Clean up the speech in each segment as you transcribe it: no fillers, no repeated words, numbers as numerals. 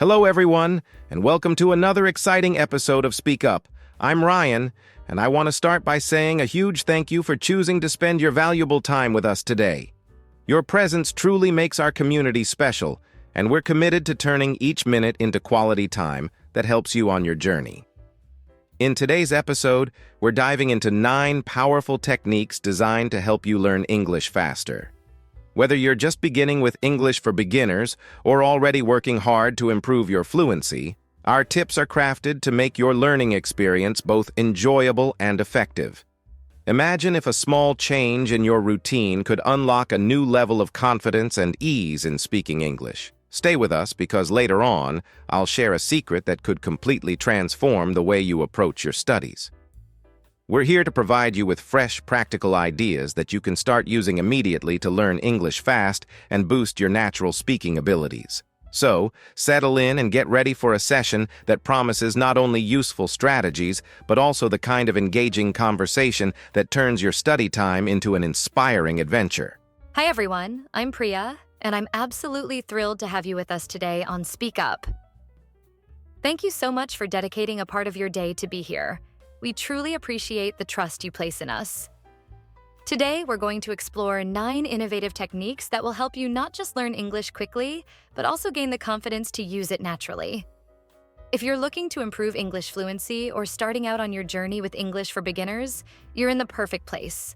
Hello, everyone, and welcome to another exciting episode of Speak Up. I'm Ryan, and I want to start by saying a huge thank you for choosing to spend your valuable time with us today. Your presence truly makes our community special, and we're committed to turning each minute into quality time that helps you on your journey. In today's episode, we're diving into 9 powerful techniques designed to help you learn English faster. Whether you're just beginning with English for beginners or already working hard to improve your fluency, our tips are crafted to make your learning experience both enjoyable and effective. Imagine if a small change in your routine could unlock a new level of confidence and ease in speaking English. Stay with us because later on, I'll share a secret that could completely transform the way you approach your studies. We're here to provide you with fresh, practical ideas that you can start using immediately to learn English fast and boost your natural speaking abilities. So, settle in and get ready for a session that promises not only useful strategies, but also the kind of engaging conversation that turns your study time into an inspiring adventure. Hi everyone, I'm Priya, and I'm absolutely thrilled to have you with us today on Speak Up. Thank you so much for dedicating a part of your day to be here. We truly appreciate the trust you place in us. Today, we're going to explore 9 innovative techniques that will help you not just learn English quickly, but also gain the confidence to use it naturally. If you're looking to improve English fluency or starting out on your journey with English for beginners, you're in the perfect place.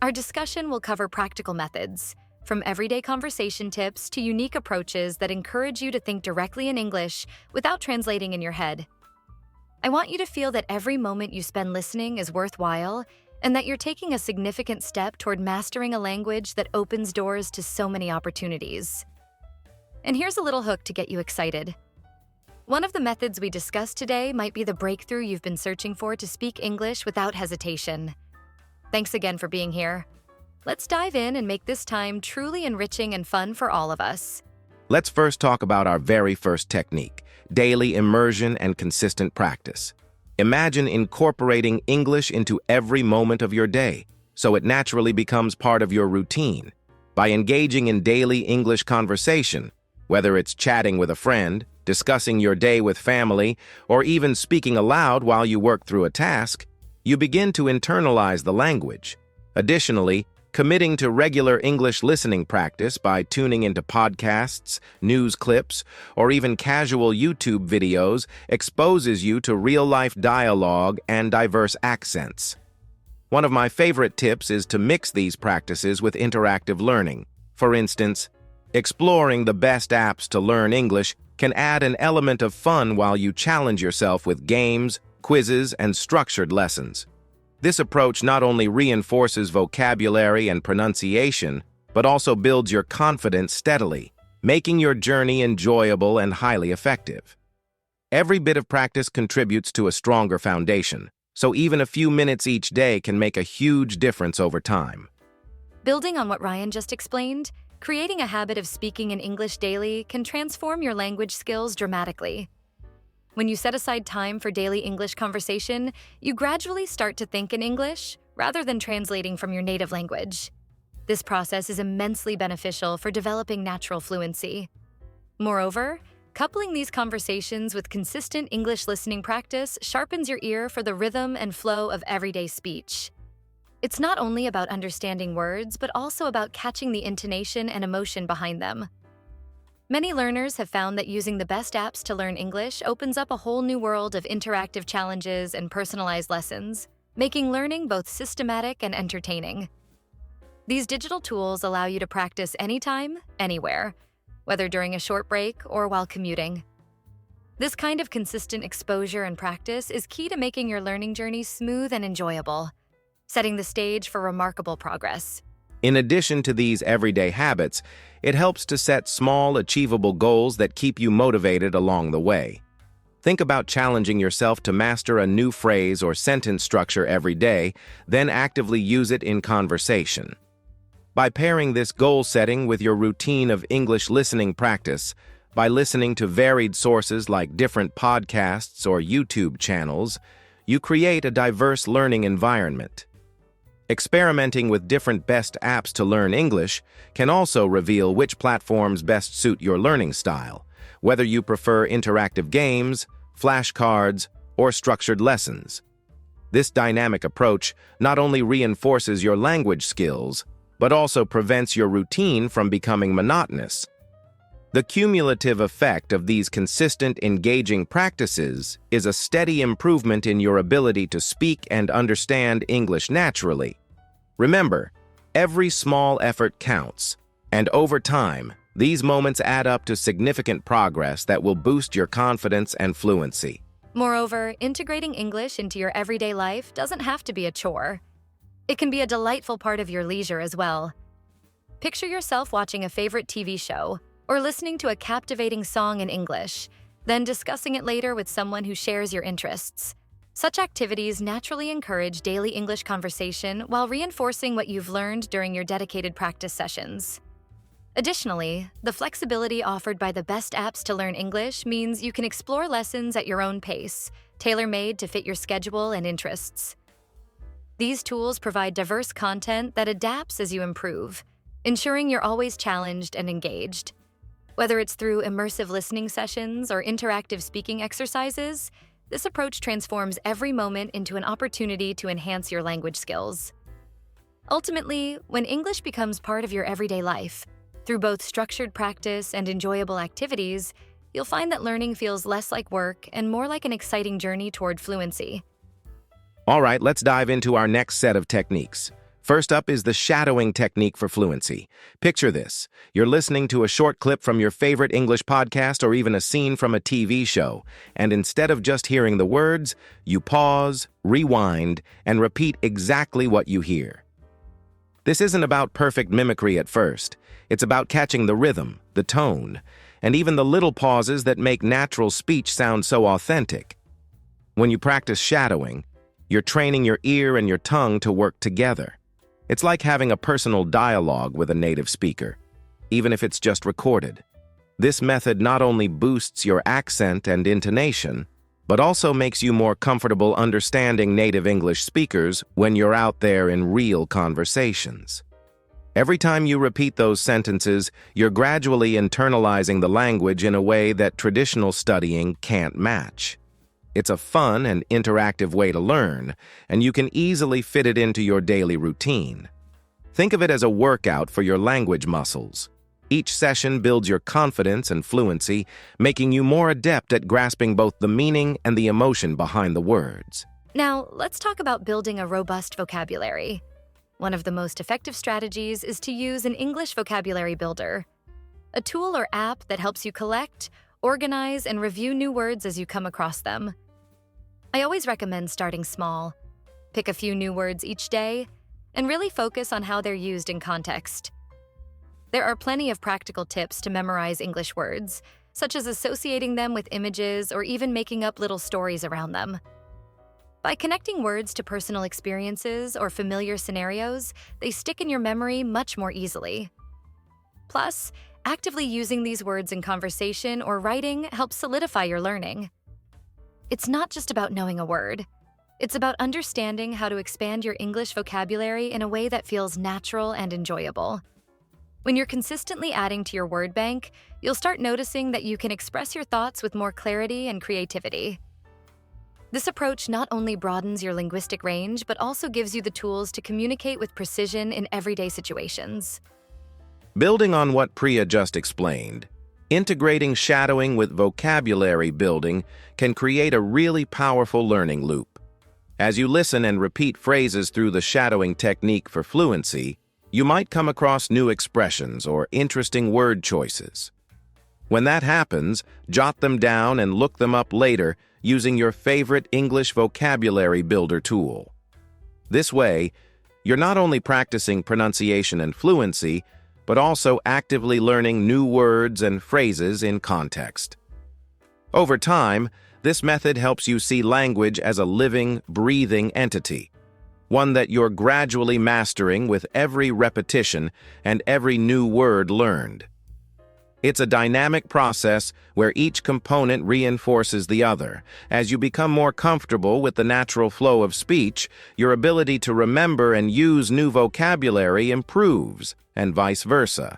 Our discussion will cover practical methods, from everyday conversation tips to unique approaches that encourage you to think directly in English without translating in your head. I want you to feel that every moment you spend listening is worthwhile and that you're taking a significant step toward mastering a language that opens doors to so many opportunities. And here's a little hook to get you excited. One of the methods we discussed today might be the breakthrough you've been searching for to speak English without hesitation. Thanks again for being here. Let's dive in and make this time truly enriching and fun for all of us. Let's first talk about our very first technique, daily immersion and consistent practice. Imagine incorporating English into every moment of your day, so it naturally becomes part of your routine. By engaging in daily English conversation, whether it's chatting with a friend, discussing your day with family, or even speaking aloud while you work through a task, you begin to internalize the language. Additionally, committing to regular English listening practice by tuning into podcasts, news clips, or even casual YouTube videos exposes you to real-life dialogue and diverse accents. One of my favorite tips is to mix these practices with interactive learning. For instance, exploring the best apps to learn English can add an element of fun while you challenge yourself with games, quizzes, and structured lessons. This approach not only reinforces vocabulary and pronunciation, but also builds your confidence steadily, making your journey enjoyable and highly effective. Every bit of practice contributes to a stronger foundation, so even a few minutes each day can make a huge difference over time. Building on what Ryan just explained, creating a habit of speaking in English daily can transform your language skills dramatically. When you set aside time for daily English conversation, you gradually start to think in English rather than translating from your native language. This process is immensely beneficial for developing natural fluency. Moreover, coupling these conversations with consistent English listening practice sharpens your ear for the rhythm and flow of everyday speech. It's not only about understanding words, but also about catching the intonation and emotion behind them. Many learners have found that using the best apps to learn English opens up a whole new world of interactive challenges and personalized lessons, making learning both systematic and entertaining. These digital tools allow you to practice anytime, anywhere, whether during a short break or while commuting. This kind of consistent exposure and practice is key to making your learning journey smooth and enjoyable, setting the stage for remarkable progress. In addition to these everyday habits, it helps to set small, achievable goals that keep you motivated along the way. Think about challenging yourself to master a new phrase or sentence structure every day, then actively use it in conversation. By pairing this goal setting with your routine of English listening practice, by listening to varied sources like different podcasts or YouTube channels, you create a diverse learning environment. Experimenting with different best apps to learn English can also reveal which platforms best suit your learning style. whether you prefer interactive games, flashcards, or structured lessons. This dynamic approach not only reinforces your language skills, but also prevents your routine from becoming monotonous. The cumulative effect of these consistent, engaging practices is a steady improvement in your ability to speak and understand English naturally. Remember, every small effort counts, and over time, these moments add up to significant progress that will boost your confidence and fluency. Moreover, integrating English into your everyday life doesn't have to be a chore. It can be a delightful part of your leisure as well. Picture yourself watching a favorite TV show or listening to a captivating song in English, then discussing it later with someone who shares your interests. Such activities naturally encourage daily English conversation while reinforcing what you've learned during your dedicated practice sessions. Additionally, the flexibility offered by the best apps to learn English means you can explore lessons at your own pace, tailor-made to fit your schedule and interests. These tools provide diverse content that adapts as you improve, ensuring you're always challenged and engaged. Whether it's through immersive listening sessions or interactive speaking exercises, this approach transforms every moment into an opportunity to enhance your language skills. Ultimately, when English becomes part of your everyday life, through both structured practice and enjoyable activities, you'll find that learning feels less like work and more like an exciting journey toward fluency. All right, let's dive into our next set of techniques. First up is the shadowing technique for fluency. Picture this. You're listening to a short clip from your favorite English podcast or even a scene from a TV show, and instead of just hearing the words, you pause, rewind, and repeat exactly what you hear. This isn't about perfect mimicry at first. It's about catching the rhythm, the tone, and even the little pauses that make natural speech sound so authentic. When you practice shadowing, you're training your ear and your tongue to work together. It's like having a personal dialogue with a native speaker, even if it's just recorded. This method not only boosts your accent and intonation, but also makes you more comfortable understanding native English speakers when you're out there in real conversations. Every time you repeat those sentences, you're gradually internalizing the language in a way that traditional studying can't match. It's a fun and interactive way to learn, and you can easily fit it into your daily routine. Think of it as a workout for your language muscles. Each session builds your confidence and fluency, making you more adept at grasping both the meaning and the emotion behind the words. Now, let's talk about building a robust vocabulary. One of the most effective strategies is to use an English vocabulary builder, a tool or app that helps you collect, organize, and review new words as you come across them. I always recommend starting small. Pick a few new words each day, and really focus on how they're used in context. There are plenty of practical tips to memorize English words, such as associating them with images or even making up little stories around them. By connecting words to personal experiences or familiar scenarios, they stick in your memory much more easily. Plus, actively using these words in conversation or writing helps solidify your learning. It's not just about knowing a word. It's about understanding how to expand your English vocabulary in a way that feels natural and enjoyable. When you're consistently adding to your word bank, you'll start noticing that you can express your thoughts with more clarity and creativity. This approach not only broadens your linguistic range, but also gives you the tools to communicate with precision in everyday situations. Building on what Priya just explained, integrating shadowing with vocabulary building can create a really powerful learning loop. As you listen and repeat phrases through the shadowing technique for fluency, you might come across new expressions or interesting word choices. When that happens, jot them down and look them up later using your favorite English vocabulary builder tool. This way, you're not only practicing pronunciation and fluency, but also actively learning new words and phrases in context. Over time, this method helps you see language as a living, breathing entity, one that you're gradually mastering with every repetition and every new word learned. It's a dynamic process where each component reinforces the other. As you become more comfortable with the natural flow of speech, your ability to remember and use new vocabulary improves, and vice versa.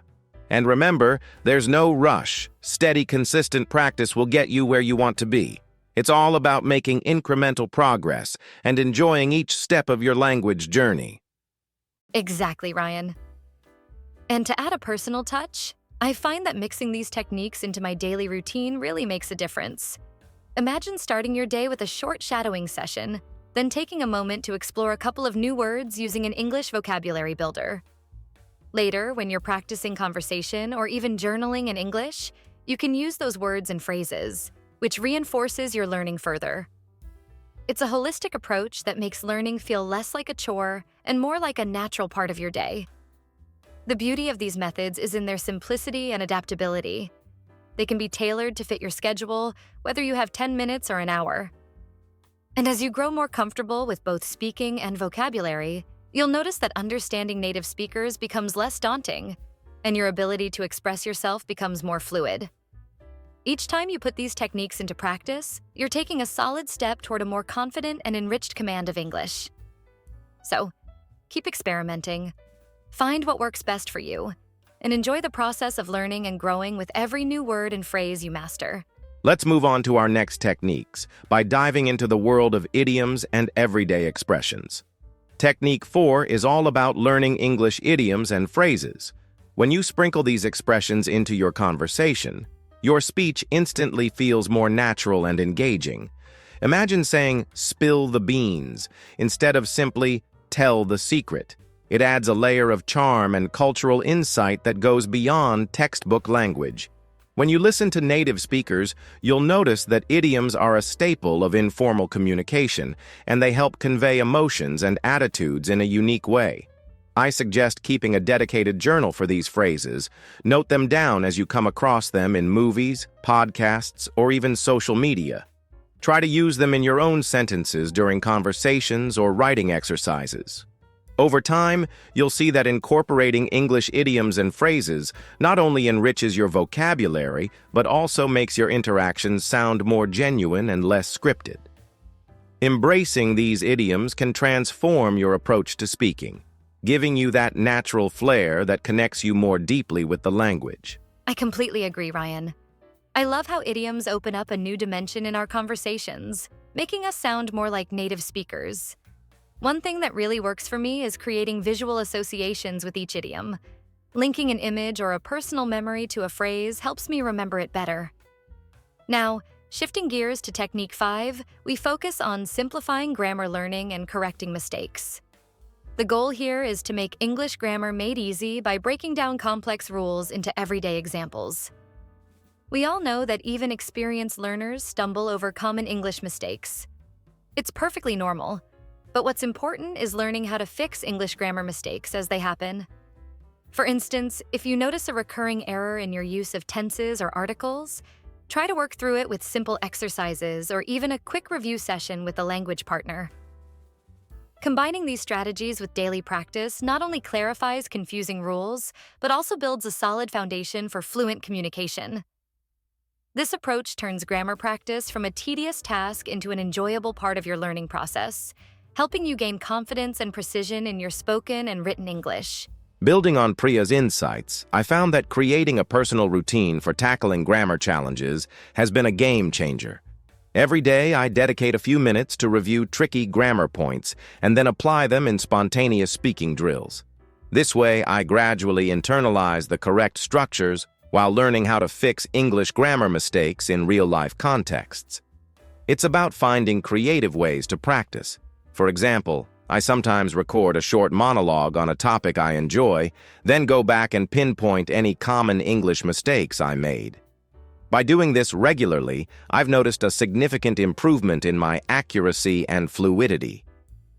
And remember, there's no rush. Steady, consistent practice will get you where you want to be. It's all about making incremental progress and enjoying each step of your language journey. Exactly, Ryan. And to add a personal touch, I find that mixing these techniques into my daily routine really makes a difference. Imagine starting your day with a short shadowing session, then taking a moment to explore a couple of new words using an English vocabulary builder. Later, when you're practicing conversation or even journaling in English, you can use those words and phrases, which reinforces your learning further. It's a holistic approach that makes learning feel less like a chore and more like a natural part of your day. The beauty of these methods is in their simplicity and adaptability. They can be tailored to fit your schedule, whether you have 10 minutes or an hour. And as you grow more comfortable with both speaking and vocabulary, you'll notice that understanding native speakers becomes less daunting, and your ability to express yourself becomes more fluid. Each time you put these techniques into practice, you're taking a solid step toward a more confident and enriched command of English. So, keep experimenting. Find what works best for you, and enjoy the process of learning and growing with every new word and phrase you master. Let's move on to our next techniques by diving into the world of idioms and everyday expressions. Technique 4 is all about learning English idioms and phrases. When you sprinkle these expressions into your conversation, your speech instantly feels more natural and engaging. Imagine saying, "spill the beans," instead of simply, "tell the secret." It adds a layer of charm and cultural insight that goes beyond textbook language. When you listen to native speakers, you'll notice that idioms are a staple of informal communication, and they help convey emotions and attitudes in a unique way. I suggest keeping a dedicated journal for these phrases. Note them down as you come across them in movies, podcasts, or even social media. Try to use them in your own sentences during conversations or writing exercises. Over time, you'll see that incorporating English idioms and phrases not only enriches your vocabulary, but also makes your interactions sound more genuine and less scripted. Embracing these idioms can transform your approach to speaking, giving you that natural flair that connects you more deeply with the language. I completely agree, Ryan. I love how idioms open up a new dimension in our conversations, making us sound more like native speakers. One thing that really works for me is creating visual associations with each idiom. Linking an image or a personal memory to a phrase helps me remember it better. Now, shifting gears to Technique 5, we focus on simplifying grammar learning and correcting mistakes. The goal here is to make English grammar made easy by breaking down complex rules into everyday examples. We all know that even experienced learners stumble over common English mistakes. It's perfectly normal. But what's important is learning how to fix English grammar mistakes as they happen. For instance, if you notice a recurring error in your use of tenses or articles, try to work through it with simple exercises or even a quick review session with a language partner. Combining these strategies with daily practice not only clarifies confusing rules, but also builds a solid foundation for fluent communication. This approach turns grammar practice from a tedious task into an enjoyable part of your learning process, helping you gain confidence and precision in your spoken and written English. Building on Priya's insights, I found that creating a personal routine for tackling grammar challenges has been a game changer. Every day, I dedicate a few minutes to review tricky grammar points and then apply them in spontaneous speaking drills. This way, I gradually internalize the correct structures while learning how to fix English grammar mistakes in real-life contexts. It's about finding creative ways to practice. For example, I sometimes record a short monologue on a topic I enjoy, then go back and pinpoint any common English mistakes I made. By doing this regularly, I've noticed a significant improvement in my accuracy and fluidity.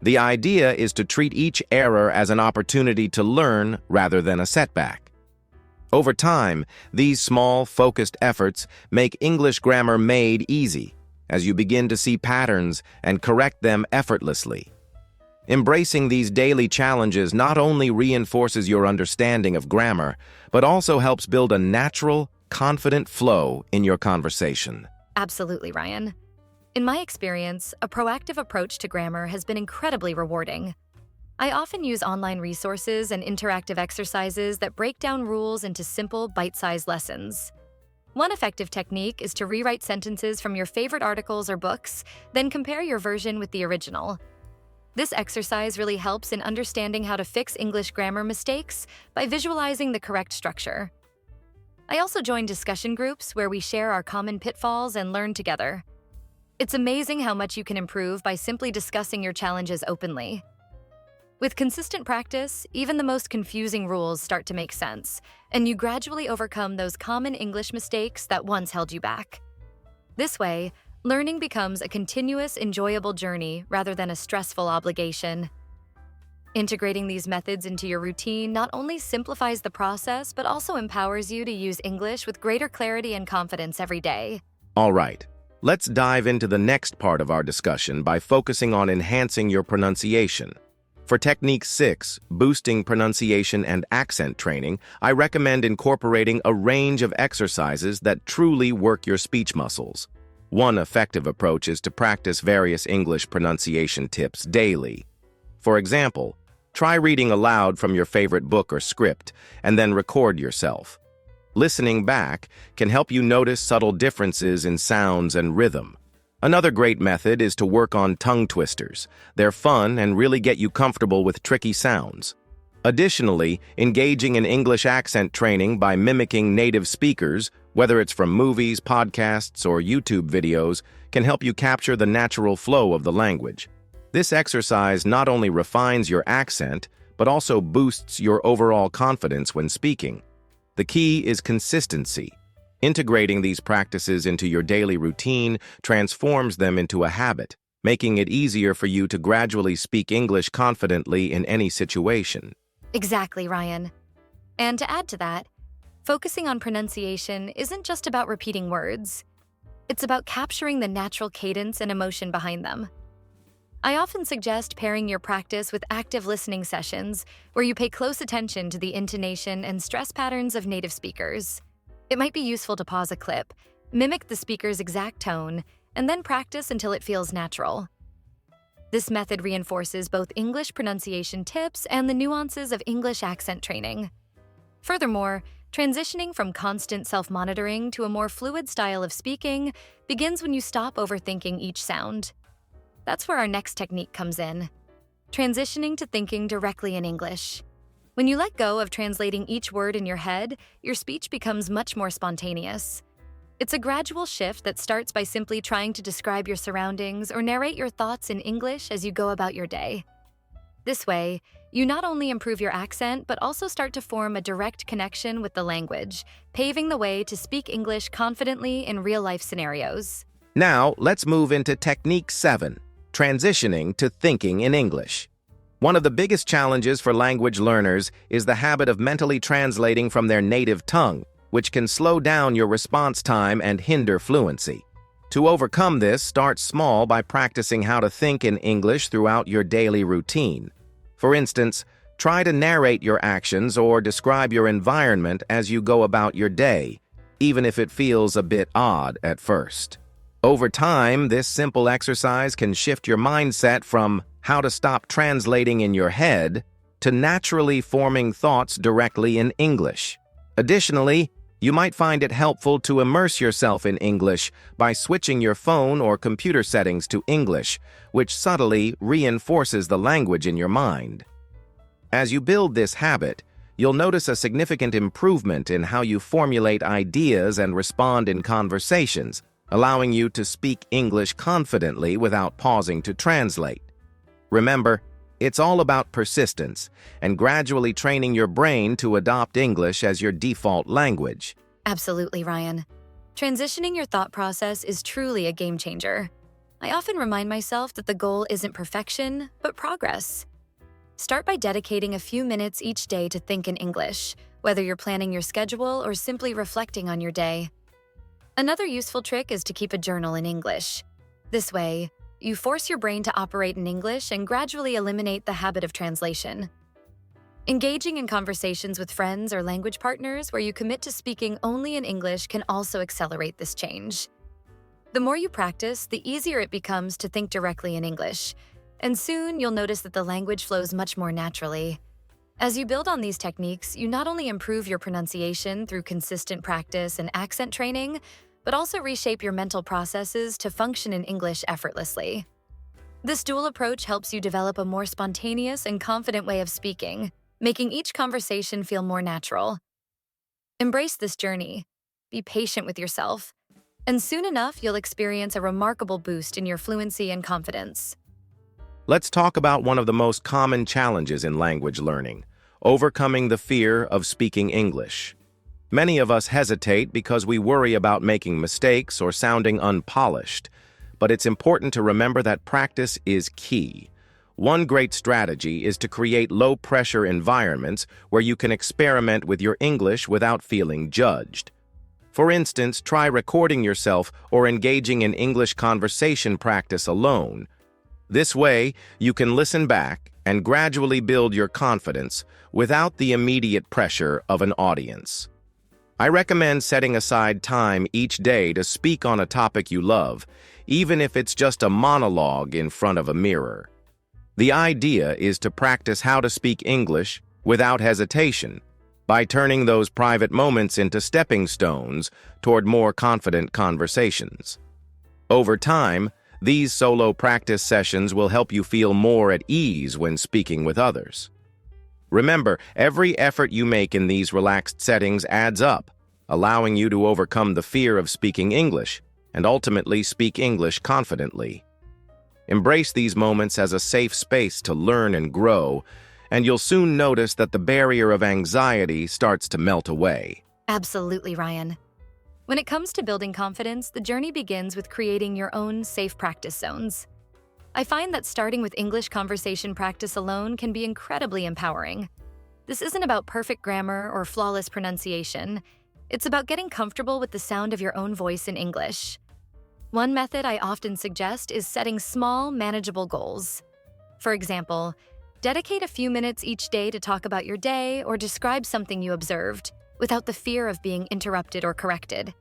The idea is to treat each error as an opportunity to learn rather than a setback. Over time, these small, focused efforts make English grammar made easy, as you begin to see patterns and correct them effortlessly. Embracing these daily challenges not only reinforces your understanding of grammar, but also helps build a natural, confident flow in your conversation. Absolutely, Ryan. In my experience, a proactive approach to grammar has been incredibly rewarding. I often use online resources and interactive exercises that break down rules into simple, bite-sized lessons. One effective technique is to rewrite sentences from your favorite articles or books, then compare your version with the original. This exercise really helps in understanding how to fix English grammar mistakes by visualizing the correct structure. I also join discussion groups where we share our common pitfalls and learn together. It's amazing how much you can improve by simply discussing your challenges openly. With consistent practice, even the most confusing rules start to make sense, and you gradually overcome those common English mistakes that once held you back. This way, learning becomes a continuous, enjoyable journey rather than a stressful obligation. Integrating these methods into your routine not only simplifies the process, but also empowers you to use English with greater clarity and confidence every day. All right, let's dive into the next part of our discussion by focusing on enhancing your pronunciation. For Technique 6, Boosting Pronunciation and Accent Training, I recommend incorporating a range of exercises that truly work your speech muscles. One effective approach is to practice various English pronunciation tips daily. For example, try reading aloud from your favorite book or script, and then record yourself. Listening back can help you notice subtle differences in sounds and rhythm. Another great method is to work on tongue twisters. They're fun and really get you comfortable with tricky sounds. Additionally, engaging in English accent training by mimicking native speakers, whether it's from movies, podcasts, or YouTube videos, can help you capture the natural flow of the language. This exercise not only refines your accent, but also boosts your overall confidence when speaking. The key is consistency. Integrating these practices into your daily routine transforms them into a habit, making it easier for you to gradually speak English confidently in any situation. Exactly, Ryan. And to add to that, focusing on pronunciation isn't just about repeating words. It's about capturing the natural cadence and emotion behind them. I often suggest pairing your practice with active listening sessions where you pay close attention to the intonation and stress patterns of native speakers. It might be useful to pause a clip, mimic the speaker's exact tone, and then practice until it feels natural. This method reinforces both English pronunciation tips and the nuances of English accent training. Furthermore, transitioning from constant self-monitoring to a more fluid style of speaking begins when you stop overthinking each sound. That's where our next technique comes in, transitioning to thinking directly in English. When you let go of translating each word in your head, your speech becomes much more spontaneous. It's a gradual shift that starts by simply trying to describe your surroundings or narrate your thoughts in English as you go about your day. This way, you not only improve your accent, but also start to form a direct connection with the language, paving the way to speak English confidently in real-life scenarios. Now, let's move into Technique 7, Transitioning to Thinking in English. One of the biggest challenges for language learners is the habit of mentally translating from their native tongue, which can slow down your response time and hinder fluency. To overcome this, start small by practicing how to think in English throughout your daily routine. For instance, try to narrate your actions or describe your environment as you go about your day, even if it feels a bit odd at first. Over time, this simple exercise can shift your mindset from how to stop translating in your head to naturally forming thoughts directly in English. Additionally, you might find it helpful to immerse yourself in English by switching your phone or computer settings to English, which subtly reinforces the language in your mind. As you build this habit, you'll notice a significant improvement in how you formulate ideas and respond in conversations, allowing you to speak English confidently without pausing to translate. Remember, it's all about persistence and gradually training your brain to adopt English as your default language. Absolutely, Ryan. Transitioning your thought process is truly a game changer. I often remind myself that the goal isn't perfection, but progress. Start by dedicating a few minutes each day to think in English, whether you're planning your schedule or simply reflecting on your day. Another useful trick is to keep a journal in English. This way, you force your brain to operate in English and gradually eliminate the habit of translation. Engaging in conversations with friends or language partners where you commit to speaking only in English can also accelerate this change. The more you practice, the easier it becomes to think directly in English, and soon you'll notice that the language flows much more naturally. As you build on these techniques, you not only improve your pronunciation through consistent practice and accent training, but also reshape your mental processes to function in English effortlessly. This dual approach helps you develop a more spontaneous and confident way of speaking, making each conversation feel more natural. Embrace this journey, be patient with yourself, and soon enough you'll experience a remarkable boost in your fluency and confidence. Let's talk about one of the most common challenges in language learning: overcoming the fear of speaking English. Many of us hesitate because we worry about making mistakes or sounding unpolished, but it's important to remember that practice is key. One great strategy is to create low-pressure environments where you can experiment with your English without feeling judged. For instance, try recording yourself or engaging in English conversation practice alone. This way, you can listen back and gradually build your confidence without the immediate pressure of an audience. I recommend setting aside time each day to speak on a topic you love, even if it's just a monologue in front of a mirror. The idea is to practice how to speak English without hesitation, by turning those private moments into stepping stones toward more confident conversations. Over time, these solo practice sessions will help you feel more at ease when speaking with others. Remember, every effort you make in these relaxed settings adds up, allowing you to overcome the fear of speaking English and ultimately speak English confidently. Embrace these moments as a safe space to learn and grow, and you'll soon notice that the barrier of anxiety starts to melt away. Absolutely, Ryan. When it comes to building confidence, the journey begins with creating your own safe practice zones. I find that starting with English conversation practice alone can be incredibly empowering. This isn't about perfect grammar or flawless pronunciation. It's about getting comfortable with the sound of your own voice in English. One method I often suggest is setting small, manageable goals. For example, dedicate a few minutes each day to talk about your day or describe something you observed, without the fear of being interrupted or corrected.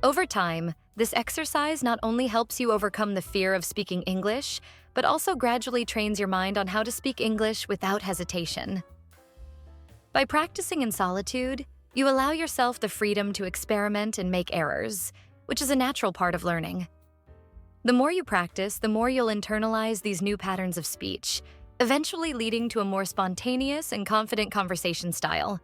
Over time, this exercise not only helps you overcome the fear of speaking English, but also gradually trains your mind on how to speak English without hesitation. By practicing in solitude, you allow yourself the freedom to experiment and make errors, which is a natural part of learning. The more you practice, the more you'll internalize these new patterns of speech, eventually leading to a more spontaneous and confident conversation style.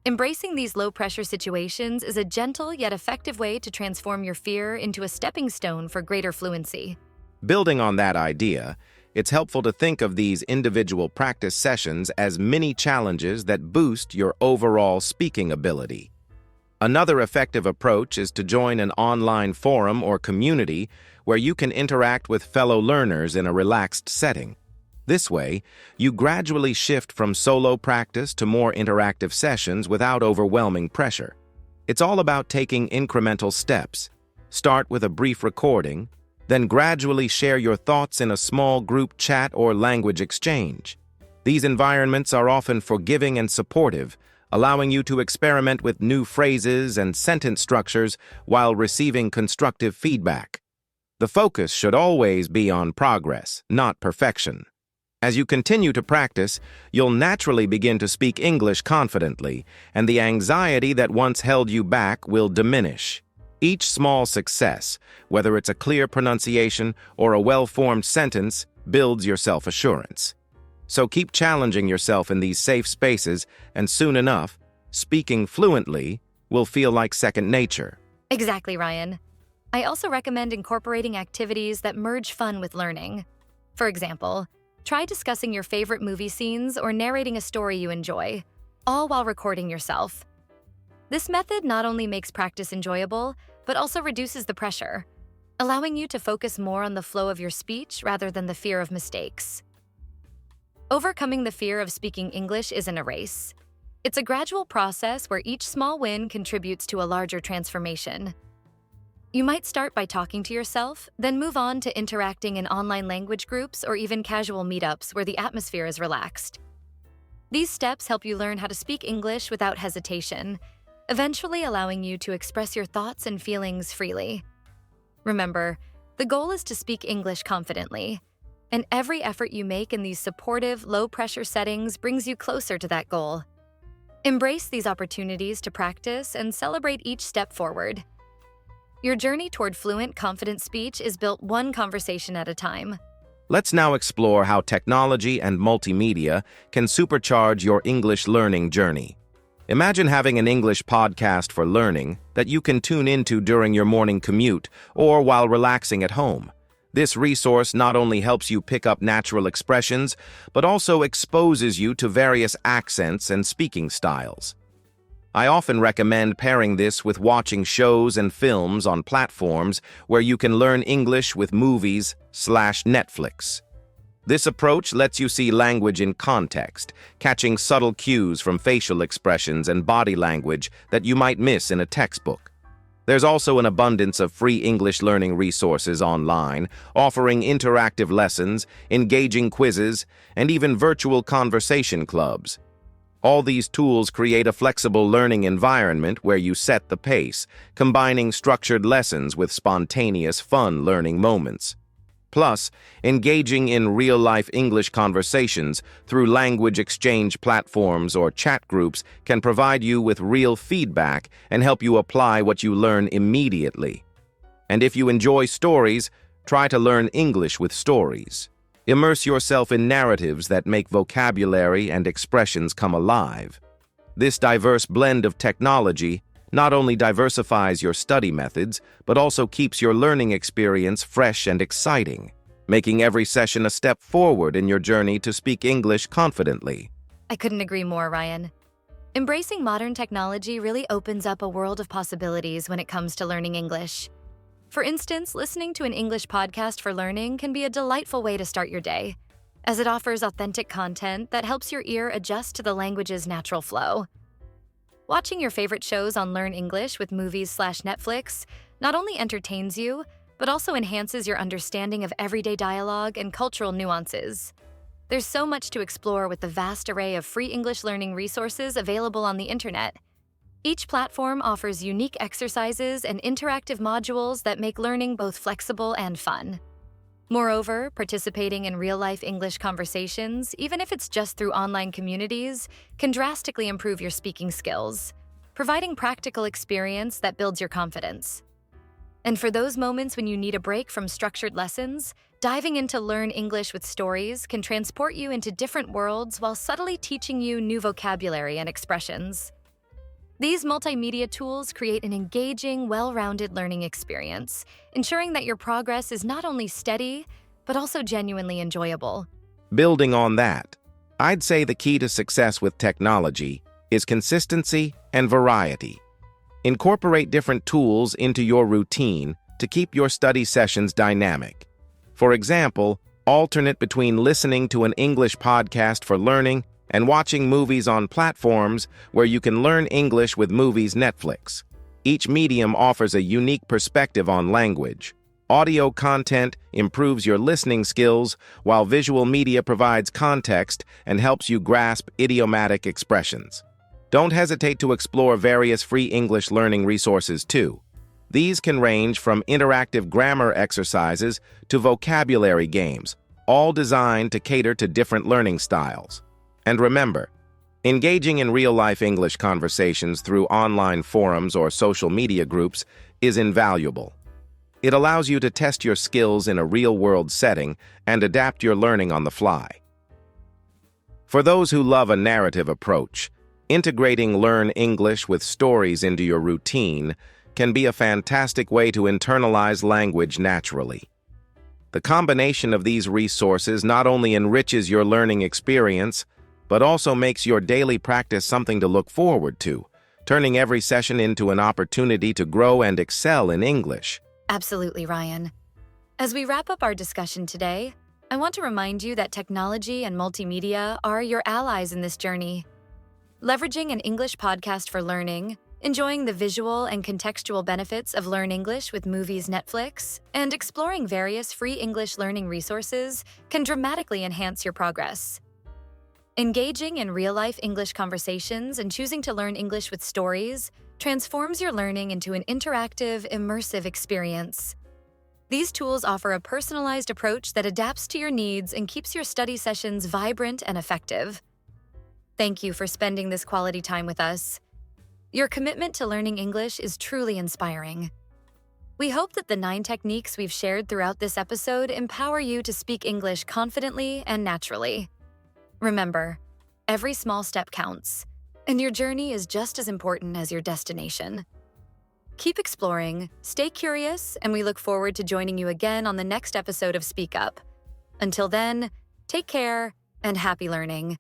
Embracing these low-pressure situations is a gentle yet effective way to transform your fear into a stepping stone for greater fluency. Building on that idea, it's helpful to think of these individual practice sessions as mini challenges that boost your overall speaking ability. Another effective approach is to join an online forum or community where you can interact with fellow learners in a relaxed setting. This way, you gradually shift from solo practice to more interactive sessions without overwhelming pressure. It's all about taking incremental steps. Start with a brief recording, then gradually share your thoughts in a small group chat or language exchange. These environments are often forgiving and supportive, allowing you to experiment with new phrases and sentence structures while receiving constructive feedback. The focus should always be on progress, not perfection. As you continue to practice, you'll naturally begin to speak English confidently, and the anxiety that once held you back will diminish. Each small success, whether it's a clear pronunciation or a well-formed sentence, builds your self-assurance. So keep challenging yourself in these safe spaces, and soon enough, speaking fluently will feel like second nature. Exactly, Ryan. I also recommend incorporating activities that merge fun with learning. For example, try discussing your favorite movie scenes or narrating a story you enjoy, all while recording yourself. This method not only makes practice enjoyable, but also reduces the pressure, allowing you to focus more on the flow of your speech rather than the fear of mistakes. Overcoming the fear of speaking English isn't a race. It's a gradual process where each small win contributes to a larger transformation. You might start by talking to yourself, then move on to interacting in online language groups or even casual meetups where the atmosphere is relaxed. These steps help you learn how to speak English without hesitation, eventually allowing you to express your thoughts and feelings freely. Remember, the goal is to speak English confidently. And every effort you make in these supportive, low-pressure settings brings you closer to that goal. Embrace these opportunities to practice and celebrate each step forward. Your journey toward fluent, confident speech is built one conversation at a time. Let's now explore how technology and multimedia can supercharge your English learning journey. Imagine having an English podcast for learning that you can tune into during your morning commute or while relaxing at home. This resource not only helps you pick up natural expressions, but also exposes you to various accents and speaking styles. I often recommend pairing this with watching shows and films on platforms where you can learn English with movies/Netflix. This approach lets you see language in context, catching subtle cues from facial expressions and body language that you might miss in a textbook. There's also an abundance of free English learning resources online, offering interactive lessons, engaging quizzes, and even virtual conversation clubs. All these tools create a flexible learning environment where you set the pace, combining structured lessons with spontaneous, fun learning moments. Plus, engaging in real-life English conversations through language exchange platforms or chat groups can provide you with real feedback and help you apply what you learn immediately. And if you enjoy stories, try to learn English with stories. Immerse yourself in narratives that make vocabulary and expressions come alive. This diverse blend of technology not only diversifies your study methods, but also keeps your learning experience fresh and exciting, making every session a step forward in your journey to speak English confidently. I couldn't agree more, Ryan. Embracing modern technology really opens up a world of possibilities when it comes to learning English. For instance, listening to an English podcast for learning can be a delightful way to start your day, as it offers authentic content that helps your ear adjust to the language's natural flow. Watching your favorite shows on Learn English with movies/Netflix not only entertains you, but also enhances your understanding of everyday dialogue and cultural nuances. There's so much to explore with the vast array of free English learning resources available on the internet. Each platform offers unique exercises and interactive modules that make learning both flexible and fun. Moreover, participating in real-life English conversations, even if it's just through online communities, can drastically improve your speaking skills, providing practical experience that builds your confidence. And for those moments when you need a break from structured lessons, diving into Learn English with Stories can transport you into different worlds while subtly teaching you new vocabulary and expressions. These multimedia tools create an engaging, well-rounded learning experience, ensuring that your progress is not only steady, but also genuinely enjoyable. Building on that, I'd say the key to success with technology is consistency and variety. Incorporate different tools into your routine to keep your study sessions dynamic. For example, alternate between listening to an English podcast for learning and watching movies on platforms where you can learn English with movies/Netflix. Each medium offers a unique perspective on language. Audio content improves your listening skills, while visual media provides context and helps you grasp idiomatic expressions. Don't hesitate to explore various free English learning resources too. These can range from interactive grammar exercises to vocabulary games, all designed to cater to different learning styles. And remember, engaging in real-life English conversations through online forums or social media groups is invaluable. It allows you to test your skills in a real-world setting and adapt your learning on the fly. For those who love a narrative approach, integrating Learn English with Stories into your routine can be a fantastic way to internalize language naturally. The combination of these resources not only enriches your learning experience, but also makes your daily practice something to look forward to, turning every session into an opportunity to grow and excel in English. Absolutely, Ryan. As we wrap up our discussion today, I want to remind you that technology and multimedia are your allies in this journey. Leveraging an English podcast for learning, enjoying the visual and contextual benefits of Learn English with movies/Netflix, and exploring various free English learning resources can dramatically enhance your progress. Engaging in real-life English conversations and choosing to learn English with stories transforms your learning into an interactive, immersive experience. These tools offer a personalized approach that adapts to your needs and keeps your study sessions vibrant and effective. Thank you for spending this quality time with us. Your commitment to learning English is truly inspiring. We hope that the 9 techniques we've shared throughout this episode empower you to speak English confidently and naturally. Remember, every small step counts, and your journey is just as important as your destination. Keep exploring, stay curious, and we look forward to joining you again on the next episode of Speak Up. Until then, take care and happy learning.